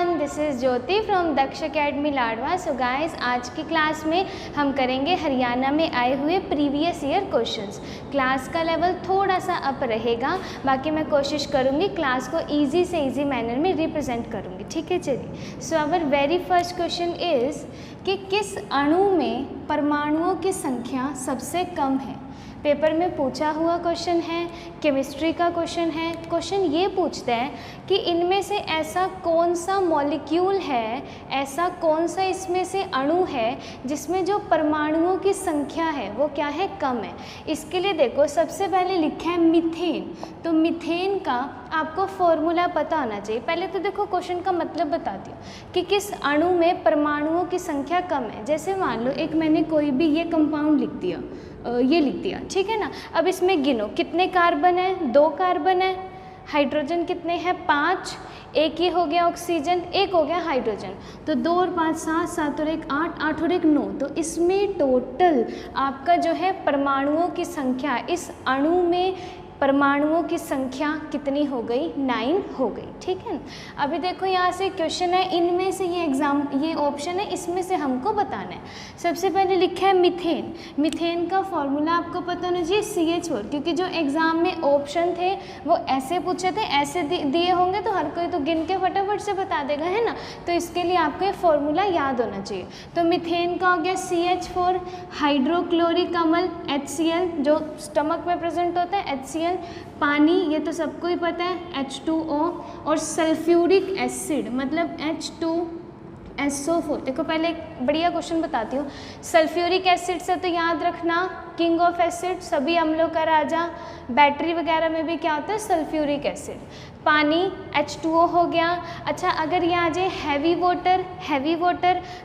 Everyone, this is Jyoti from Daksh academy Ladwa. So guys, आज की class में हम करेंगे हरियाणा में आए हुए प्रीवियस ईयर क्वेश्चंस। क्लास का लेवल थोड़ा सा अप रहेगा, बाकी मैं कोशिश करूँगी क्लास को इजी से इजी मैनर में रिप्रेजेंट करूँगी। ठीक है, चलिए। So our very first question is कि किस अणु में परमाणुओं की संख्या सबसे कम है। पेपर में पूछा हुआ क्वेश्चन है, केमिस्ट्री का क्वेश्चन है। क्वेश्चन ये पूछता है कि इनमें से ऐसा कौन सा मॉलिक्यूल है, ऐसा कौन सा इसमें से अणु है जिसमें जो परमाणुओं की संख्या है वो क्या है, कम है। इसके लिए देखो, सबसे पहले लिखा है मीथेन। तो मीथेन का आपको फॉर्मूला पता होना चाहिए। पहले तो देखो क्वेश्चन का मतलब बताती हूँ कि किस अणु में परमाणुओं की संख्या कम है। जैसे मान लो एक मैंने कोई भी ये कंपाउंड लिख दिया, ये लिख दिया, ठीक है ना। अब इसमें गिनो कितने कार्बन है, 2 कार्बन है। हाइड्रोजन कितने हैं, 5। एक ये हो गया ऑक्सीजन, एक हो गया हाइड्रोजन। तो 2 और 5 7, 7 और 1 8, 8 और 1 9। तो इसमें टोटल आपका जो है परमाणुओं की संख्या, इस अणु में परमाणुओं की संख्या कितनी हो गई, 9 हो गई। ठीक है ना। अभी देखो यहाँ से क्वेश्चन है, इनमें से ये ऑप्शन है, इसमें से हमको बताना है। सबसे पहले लिखा है मीथेन। मीथेन का फॉर्मूला आपको पता होना चाहिए CH4, क्योंकि जो एग्जाम में ऑप्शन थे वो ऐसे पूछे थे, ऐसे दिए होंगे तो हर कोई तो गिन के फटाफट से बता देगा, है ना। तो इसके लिए आपको ये फॉर्मूला याद होना चाहिए। तो मीथेन का हो गया CH4, हाइड्रोक्लोरिक अम्ल HCl जो स्टमक में प्रेजेंट होता है, HCl, पानी ये तो सबको ही पता है H2O, और सल्फ्यूरिक एसिड मतलब H2SO4। देखो पहले एक बढ़िया क्वेश्चन बताती हूँ। सल्फ्यूरिक एसिड से तो याद रखना किंग ऑफ एसिड, सभी अम्लों का राजा। बैटरी वगैरह में भी क्या होता है, सल्फ्यूरिक एसिड। पानी H2O हो गया। अच्छा, अगर ये आ जाए हैवी वाटर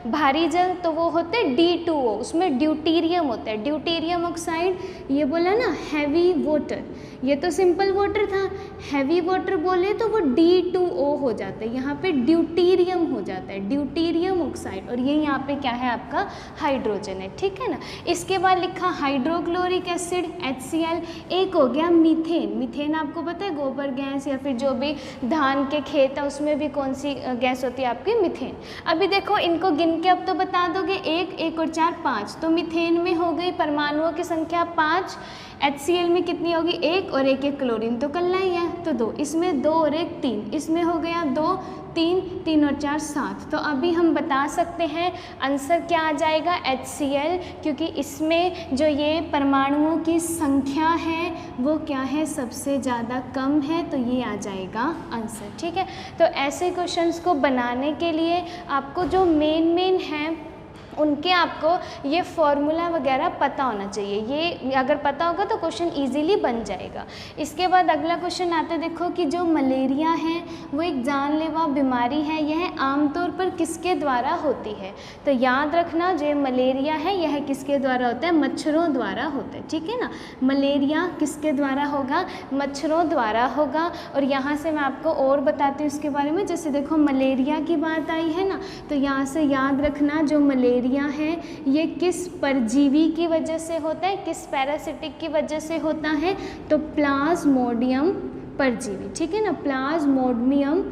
भारी जल, तो वो होते हैं D2O, उसमें ड्यूटीरियम होता है, ड्यूटीरियम ऑक्साइड। ये बोला ना हैवी वाटर, ये तो सिंपल वाटर था। हैवी वाटर बोले तो वो D2O हो जाता है, यहाँ पे ड्यूटीरियम हो जाता है, ड्यूटीरियम ऑक्साइड। और ये यहाँ पे क्या है, आपका हाइड्रोजन है। ठीक है ना। इसके बाद लिखा हाइड्रोक्लोरिक एसिड HCl। एक हो गया मीथेन। मीथेन आपको पता है गोबर गैस या फिर जो भी धान के खेत है उसमें भी कौन सी गैस होती है, आपकी मीथेन। अभी देखो इनको गिन के अब तो बता दोगे, 1 और 4 5। तो मीथेन में हो गई परमाणुओं की संख्या 5। HCl में कितनी होगी, 1 और 1 क्लोरीन तो कल्ला ही है, तो 2। इसमें 2 और 1 3, इसमें हो गया 2 3 3 और 4 7। तो अभी हम बता सकते हैं आंसर क्या आ जाएगा, HCl, क्योंकि इसमें जो ये परमाणुओं की संख्या है वो क्या है, सबसे ज़्यादा कम है। तो ये आ जाएगा आंसर। ठीक है। तो ऐसे क्वेश्चंस को बनाने के लिए आपको जो मेन है उनके आपको ये फॉर्मूला वगैरह पता होना चाहिए। ये अगर पता होगा तो क्वेश्चन इजीली बन जाएगा। इसके बाद अगला क्वेश्चन आता है, देखो कि जो मलेरिया है वो एक जानलेवा बीमारी है, यह आमतौर पर किसके द्वारा होती है। तो याद रखना, जो मलेरिया है यह किसके द्वारा होता है, मच्छरों द्वारा होता है। ठीक है ना। मलेरिया किसके द्वारा होगा, मच्छरों द्वारा होगा। और यहाँ से मैं आपको और बताती हूँ इसके बारे में। जैसे देखो मलेरिया की बात आई है ना, तो यहाँ से याद रखना जो मलेरिया है ये किस परजीवी की वजह से होता है, किस पैरासिटिक की वजह से होता है, तो प्लाज्मोडियम परजीवी। ठीक है ना। प्लाज्मोडियम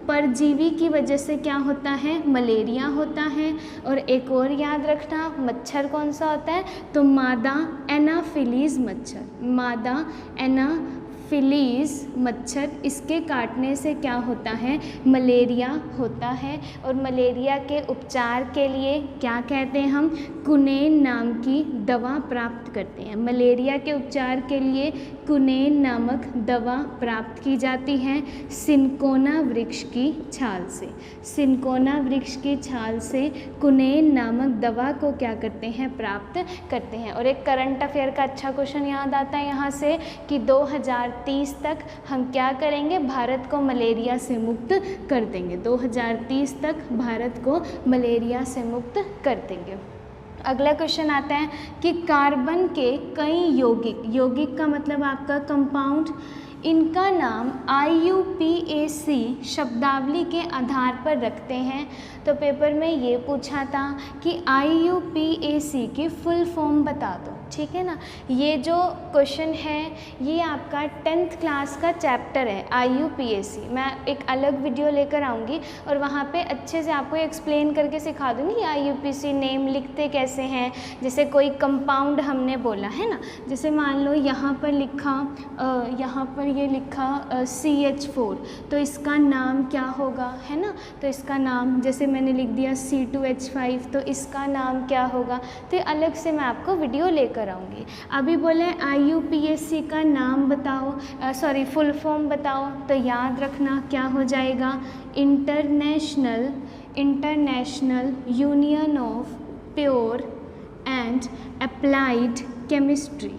परजीवी की वजह से क्या होता है, मलेरिया होता है। और एक और याद रखना, मच्छर कौन सा होता है, तो मादा एनाफिलीज मच्छर, मादा एनाफिलीज मच्छर, इसके काटने से क्या होता है, मलेरिया होता है। और मलेरिया के उपचार के लिए क्या कहते हैं हम, कुनेन नाम की दवा प्राप्त करते हैं। मलेरिया के उपचार के लिए कुनेन नामक दवा प्राप्त की जाती है सिनकोना वृक्ष की छाल से। सिनकोना वृक्ष की छाल से कुनेन नामक दवा को क्या करते हैं, प्राप्त करते हैं। और एक करंट अफेयर का अच्छा क्वेश्चन याद आता है यहाँ से कि 2030 तक हम क्या करेंगे, भारत को मलेरिया से मुक्त कर देंगे। 2030 तक भारत को मलेरिया से मुक्त कर देंगे। अगला क्वेश्चन आता है कि कार्बन के कई यौगिक का मतलब आपका कंपाउंड, इनका नाम IUPAC शब्दावली के आधार पर रखते हैं। तो पेपर में ये पूछा था कि IUPAC की फुल फॉर्म बता दो। ठीक है ना। ये जो क्वेश्चन है ये आपका 10th क्लास का चैप्टर है IUPAC। मैं एक अलग वीडियो लेकर आऊँगी और वहाँ पे अच्छे से आपको एक्सप्लेन करके सिखा दूँगी IUPAC नेम लिखते कैसे हैं। जैसे कोई कंपाउंड हमने बोला है ना, जैसे मान लो यहाँ पर लिखा यहाँ पर ये लिखा CH4, तो इसका नाम क्या होगा, है ना। तो इसका नाम जैसे मैंने लिख दिया C2H5, तो इसका नाम क्या होगा। तो अलग से मैं आपको वीडियो लेकर आऊँगी। अभी बोले IUPAC का नाम बताओ, सॉरी फुल फॉर्म बताओ, तो याद रखना क्या हो जाएगा, international union of pure and applied chemistry.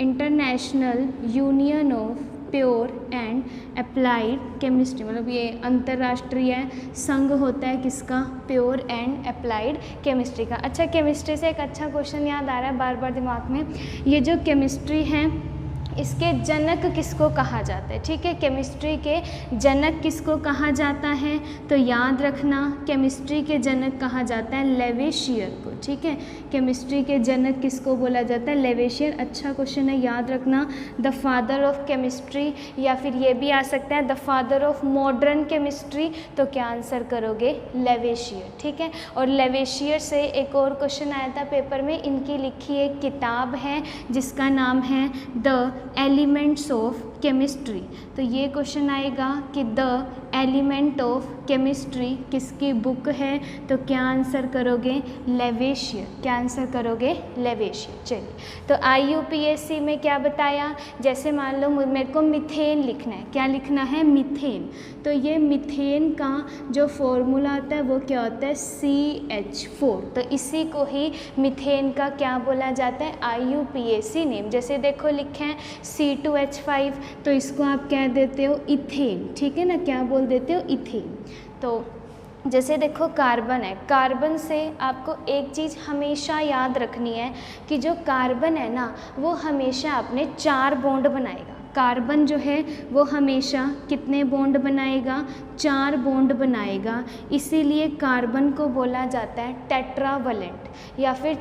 International union of pure and applied chemistry, मतलब ये अंतर्राष्ट्रीय संघ होता है किसका, प्योर एंड अप्लाइड केमिस्ट्री का। अच्छा, केमिस्ट्री से एक अच्छा क्वेश्चन याद आ रहा है बार बार दिमाग में, ये जो केमिस्ट्री है इसके जनक किसको कहा जाता है। ठीक है, केमिस्ट्री के जनक किसको कहा जाता है, तो याद रखना केमिस्ट्री के जनक कहा जाता है लेवेशियर को। ठीक है, केमिस्ट्री के जनक किसको बोला जाता है, लेवेशियर। अच्छा क्वेश्चन है, याद रखना। द फादर ऑफ केमिस्ट्री, या फिर ये भी आ सकता है the father of modern chemistry, तो क्या आंसर करोगे, लेवेशियर। ठीक है, और लेवेशियर से एक और क्वेश्चन आया था पेपर में, इनकी लिखी एक किताब है जिसका नाम है द एलिमेंट्स ऑफ केमिस्ट्री। तो ये क्वेश्चन आएगा कि द एलिमेंट ऑफ केमिस्ट्री किसकी बुक है, तो क्या आंसर करोगे, लेवेशियर। क्या आंसर करोगे, लेवेशियर। चलिए, तो IUPAC में क्या बताया, जैसे मान लो मेरे को मीथेन लिखना है, क्या लिखना है, मीथेन। तो ये मीथेन का जो फॉर्मूला आता है वो क्या होता है, CH4। तो इसी को ही मीथेन का क्या बोला जाता है, IUPAC नेम। जैसे देखो लिखे हैं C2H5, तो इसको आप कह देते हो इथेन। ठीक है ना, क्या बोल देते हो, इथेन। तो जैसे देखो कार्बन है, कार्बन से आपको एक चीज़ हमेशा याद रखनी है कि जो कार्बन है ना वो हमेशा अपने 4 बॉन्ड बनाएगा। कार्बन जो है वो हमेशा कितने बॉन्ड बनाएगा, 4 बॉन्ड बनाएगा। इसीलिए कार्बन को बोला जाता है टेट्रावलेंट या फिर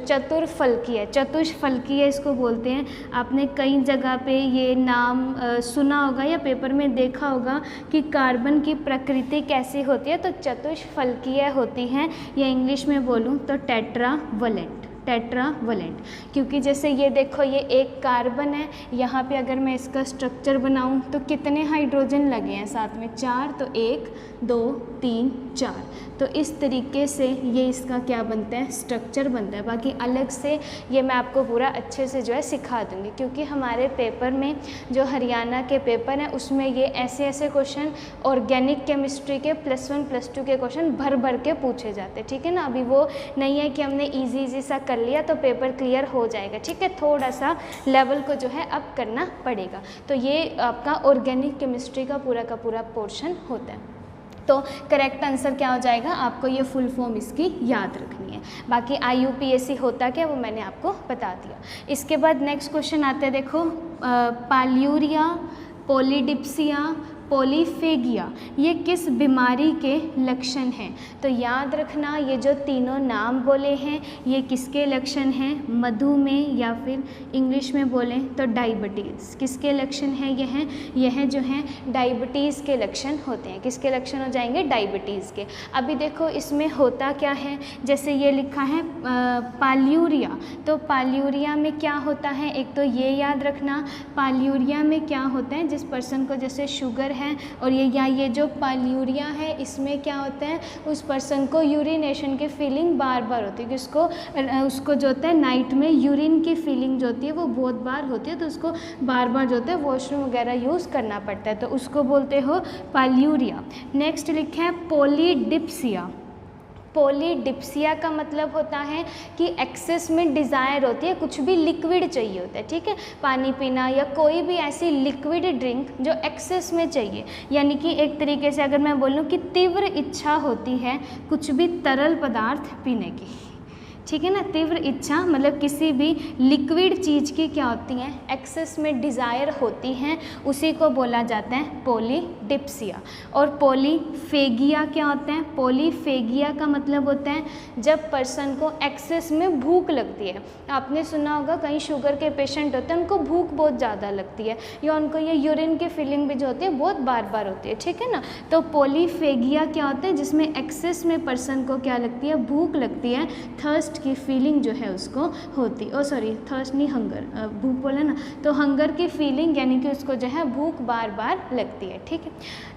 चतुर्फलकीय। चतुष्फलकीय इसको बोलते हैं। आपने कई जगह पे ये नाम सुना होगा या पेपर में देखा होगा कि कार्बन की प्रकृति कैसी होती है, तो चतुष्फलकीय होती है, या इंग्लिश में बोलूँ तो टेट्रावलेंट। टेट्रावलेंट, क्योंकि जैसे ये देखो ये एक कार्बन है, यहाँ पे अगर मैं इसका स्ट्रक्चर बनाऊँ तो कितने हाइड्रोजन लगे हैं साथ में, 4। तो 1 2 3 4। तो इस तरीके से ये इसका क्या बनता है, स्ट्रक्चर बनता है। बाकी अलग से ये मैं आपको पूरा अच्छे से जो है सिखा दूँगी, क्योंकि हमारे पेपर में जो हरियाणा के पेपर हैं उसमें ये ऐसे ऐसे क्वेश्चन ऑर्गेनिक केमिस्ट्री के +1 +2 के क्वेश्चन भर भर के पूछे जाते हैं। ठीक है ना, अभी वो नहीं है कि हमने ईजी सा कर लिया तो पेपर क्लियर हो जाएगा। ठीक है, थोड़ा सा लेवल को जो है अप करना पड़ेगा। तो ये आपका ऑर्गेनिक केमिस्ट्री का पूरा पोर्शन होता है। तो करेक्ट आंसर क्या हो जाएगा, आपको ये फुल फॉर्म इसकी याद रखनी है। बाकी IUPAC होता क्या वो मैंने आपको बता दिया। इसके बाद नेक्स्ट क्वेश्चन आते हैं, देखो पाल्यूरिया, पॉलीडिप्सिया, पॉलीफेगिया, ये किस बीमारी के लक्षण हैं। तो याद रखना ये जो तीनों नाम बोले हैं ये किसके लक्षण हैं, मधुमेह या फिर इंग्लिश में बोलें तो डायबिटीज़। किसके लक्षण हैं यह जो हैं डायबिटीज़ के लक्षण होते हैं। किसके लक्षण हो जाएंगे, डायबिटीज़ के। अभी देखो इसमें होता क्या है, जैसे ये लिखा है पाल्यूरिया, तो पाल्यूरिया में क्या होता है, एक तो ये याद रखना पाल्यूरिया में क्या होता है, जिस पर्सन को जैसे शुगर है और ये जो पाल्यूरिया है इसमें क्या होता है, उस पर्सन को यूरिनेशन की फीलिंग बार बार होती है, कि उसको जो होता है नाइट में यूरिन की फीलिंग जो होती है वो बहुत बार होती है, तो उसको बार बार जो होता है वॉशरूम वगैरह यूज़ करना पड़ता है, तो उसको बोलते हो पाल्यूरिया। नेक्स्ट लिखा है पॉलीडिप्सिया। पॉलीडिप्सिया का मतलब होता है कि एक्सेस में डिज़ायर होती है, कुछ भी लिक्विड चाहिए होता है। ठीक है, पानी पीना या कोई भी ऐसी लिक्विड ड्रिंक जो एक्सेस में चाहिए, यानी कि एक तरीके से अगर मैं बोलूँ कि तीव्र इच्छा होती है कुछ भी तरल पदार्थ पीने की। ठीक है ना। तीव्र इच्छा मतलब किसी भी लिक्विड चीज़ की क्या होती है, एक्सेस में डिज़ायर होती हैं, उसी को बोला जाता है पॉलीडिप्सिया। और पॉलीफेगिया क्या होता है, पॉलीफेगिया का मतलब होता है जब पर्सन को एक्सेस में भूख लगती है। आपने सुना होगा कई शुगर के पेशेंट होते हैं, उनको भूख बहुत ज़्यादा लगती है, या उनको ये यूरिन की फीलिंग भी जो होती है बहुत बार बार होती है, ठीक है ना। तो पॉलीफेगिया क्या होता है, जिसमें एक्सेस में पर्सन को क्या लगती है, भूख लगती है, थर्स्ट की फीलिंग जो है उसको होती, थर्स्ट नहीं, हंगर, भूख बोला ना, तो हंगर की फीलिंग यानी कि उसको जो है भूख बार बार लगती है, ठीक है।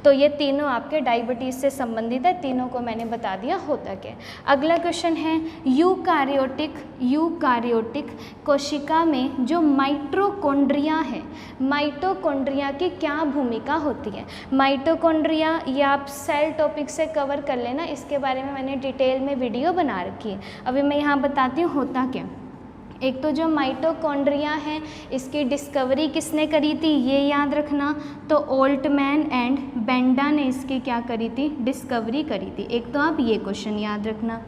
तो ये तीनों आपके डायबिटीज़ से संबंधित है, तीनों को मैंने बता दिया होता क्या। अगला क्वेश्चन है यूकारियोटिक कोशिका में जो माइटोकॉन्ड्रिया है, माइटोकॉन्ड्रिया की क्या भूमिका होती है। माइटोकॉन्ड्रिया ये आप सेल टॉपिक से कवर कर लेना, इसके बारे में मैंने डिटेल में वीडियो बना रखी है। अभी मैं यहाँ बताती हूँ होता क्या। एक तो जो माइटोकॉन्ड्रिया है इसकी डिस्कवरी किसने करी थी, ये याद रखना, तो ओल्टमैन एंड बेंडा ने इसकी क्या करी थी, डिस्कवरी करी थी। एक तो आप ये क्वेश्चन याद रखना।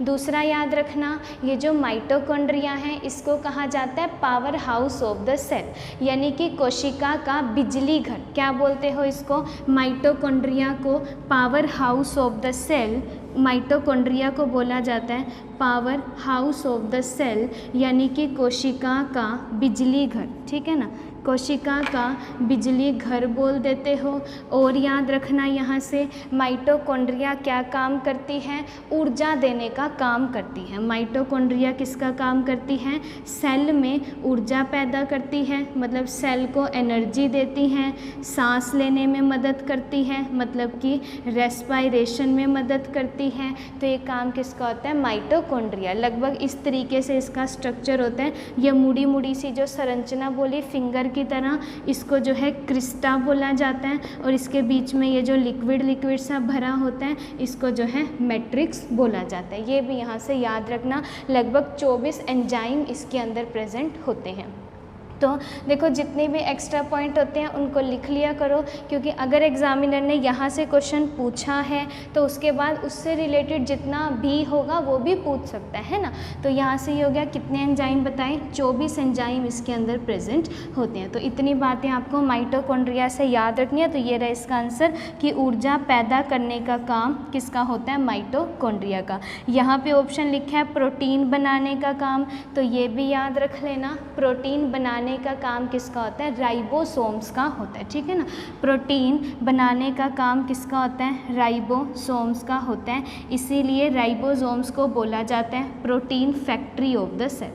दूसरा याद रखना, ये जो माइटोकॉन्ड्रिया है इसको कहा जाता है power house of the cell, यानी कि कोशिका का बिजली घर। क्या बोलते हो इसको, माइटोकॉन्ड्रिया को power house of the cell, mitochondria को बोला जाता है power house of the cell, यानी कि कोशिका का बिजली घर, ठीक है ना, कोशिका का बिजली घर बोल देते हो। और याद रखना यहाँ से माइटोकॉन्ड्रिया क्या काम करती है, ऊर्जा देने का काम करती है। माइटोकॉन्ड्रिया किसका काम करती है, सेल में ऊर्जा पैदा करती है, मतलब सेल को एनर्जी देती हैं, सांस लेने में मदद करती है, मतलब कि रेस्पायरेशन में मदद करती है। तो ये काम किसका होता है, माइटोकॉन्ड्रिया। लगभग इस तरीके से इसका स्ट्रक्चर होता है। ये मुड़ी मुड़ी सी जो संरचना बोली फिंगर की तरह, इसको जो है क्रिस्टा बोला जाता है, और इसके बीच में ये जो लिक्विड सा भरा होता है इसको जो है मैट्रिक्स बोला जाता है। ये भी यहाँ से याद रखना, लगभग 24 एंजाइम इसके अंदर प्रेजेंट होते हैं। तो देखो जितने भी एक्स्ट्रा पॉइंट होते हैं उनको लिख लिया करो, क्योंकि अगर एग्जामिनर ने यहाँ से क्वेश्चन पूछा है तो उसके बाद उससे रिलेटेड जितना भी होगा वो भी पूछ सकता है ना। तो यहाँ से ये हो गया, कितने एंजाइम बताएं, 24 एंजाइम इसके अंदर प्रेजेंट होते हैं। तो इतनी बातें आपको माइटोकॉन्ड्रिया से याद रखनी है। तो ये रहा इसका आंसर कि ऊर्जा पैदा करने का काम किसका होता है, माइटोकॉन्ड्रिया का। यहाँ पे ऑप्शन लिखा है प्रोटीन बनाने का काम, तो ये भी याद रख लेना, प्रोटीन बनाने का काम किसका होता है, राइबोसोम्स का होता है, ठीक है ना। प्रोटीन बनाने का काम किसका होता है, राइबोसोम्स का होता है, इसीलिए राइबोसोम्स को बोला जाता है protein factory of the cell,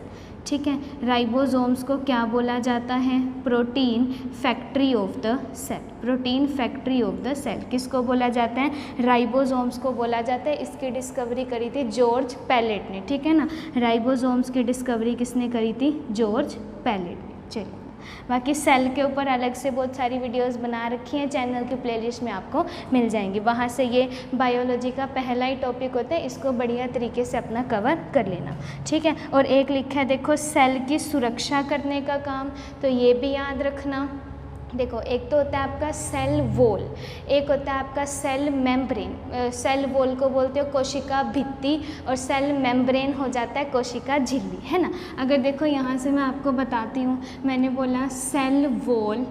ठीक है। राइबोसोम्स को क्या बोला जाता है, protein factory of the cell, protein factory of the cell किसको बोला जाता है, राइबोसोम्स को बोला जाता है। इसकी डिस्कवरी करी थी जॉर्ज पैलेट ने, ठीक है ना। राइबोसोम्स की डिस्कवरी किसने करी थी, जॉर्ज पैलेट ने। चलिए, बाकी सेल के ऊपर अलग से बहुत सारी वीडियोस बना रखी हैं, चैनल की प्लेलिस्ट में आपको मिल जाएंगी, वहाँ से ये बायोलॉजी का पहला ही टॉपिक होता है, इसको बढ़िया तरीके से अपना कवर कर लेना, ठीक है। और एक लिखा है देखो सेल की सुरक्षा करने का काम, तो ये भी याद रखना। देखो एक तो होता है आपका सेल वॉल, एक होता है आपका सेल मेम्ब्रेन। सेल वॉल को बोलते हो कोशिका भित्ति, और सेल मेम्ब्रेन हो जाता है कोशिका झिल्ली, है ना। अगर देखो यहाँ से मैं आपको बताती हूँ, मैंने बोला सेल वॉल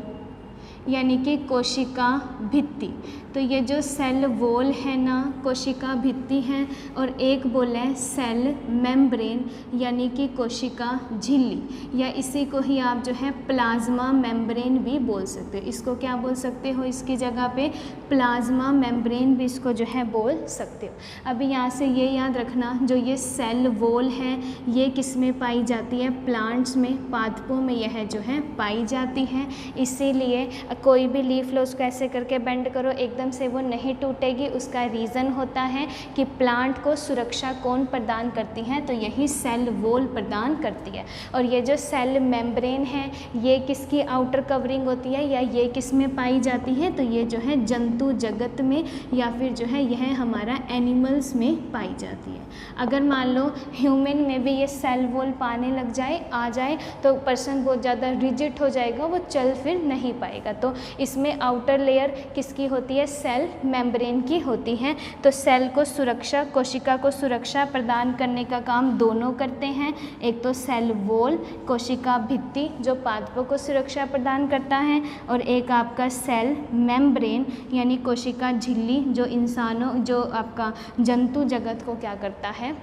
यानी कि कोशिका भित्ति, तो ये जो सेल वॉल है ना, कोशिका भित्ति है, और एक बोला है सेल मेम्ब्रेन यानी कि कोशिका झिल्ली, या इसी को ही आप जो है प्लाज्मा मेम्ब्रेन भी बोल सकते हो। इसको क्या बोल सकते हो, इसकी जगह पे प्लाज्मा मेम्ब्रेन भी इसको जो है बोल सकते हो। अभी यहाँ से ये याद रखना, जो ये सेल वॉल है ये किस में पाई जाती है, प्लांट्स में, पादपों में यह जो है पाई जाती है। इसीलिए कोई भी लीफ लो उसको ऐसे करके बेंड करो, एकदम से वो नहीं टूटेगी। उसका रीज़न होता है कि प्लांट को सुरक्षा कौन प्रदान करती है, तो यही सेल वॉल प्रदान करती है। और ये जो सेल मेम्ब्रेन है ये किसकी आउटर कवरिंग होती है, या ये किस में पाई जाती है, तो ये जो है जंतु जगत में, या फिर जो है यह हमारा एनिमल्स में पाई जाती है। अगर मान लो ह्यूमन में भी ये सेल वॉल पाने लग जाए, आ जाए, तो पर्सन बहुत ज़्यादा रिजिड हो जाएगा, वो चल फिर नहीं पाएगा। तो इसमें आउटर लेयर किसकी होती है, सेल मेम्ब्रेन की होती है। तो सेल को सुरक्षा, कोशिका को सुरक्षा प्रदान करने का काम दोनों करते हैं, एक तो सेल वॉल कोशिका भित्ति जो पादपों को सुरक्षा प्रदान करता है, और एक आपका सेल मेम्ब्रेन यानी कोशिका झिल्ली जो इंसानों, जो आपका जंतु जगत को क्या करता है,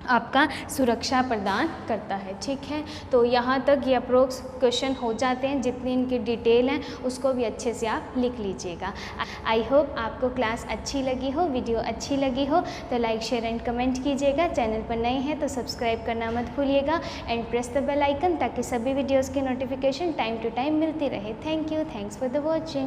आपका सुरक्षा प्रदान करता है। ठीक है, तो यहाँ तक ये अप्रोक्स क्वेश्चन हो जाते हैं, जितनी इनकी डिटेल है उसको भी अच्छे से आप लिख लीजिएगा। आई होप आपको क्लास अच्छी लगी हो, वीडियो अच्छी लगी हो तो लाइक शेयर एंड कमेंट कीजिएगा। चैनल पर नए हैं तो सब्सक्राइब करना मत भूलिएगा and press the bell icon ताकि सभी वीडियोज़ की नोटिफिकेशन टाइम टू टाइम मिलती रहे। Thank you, thanks for the watching.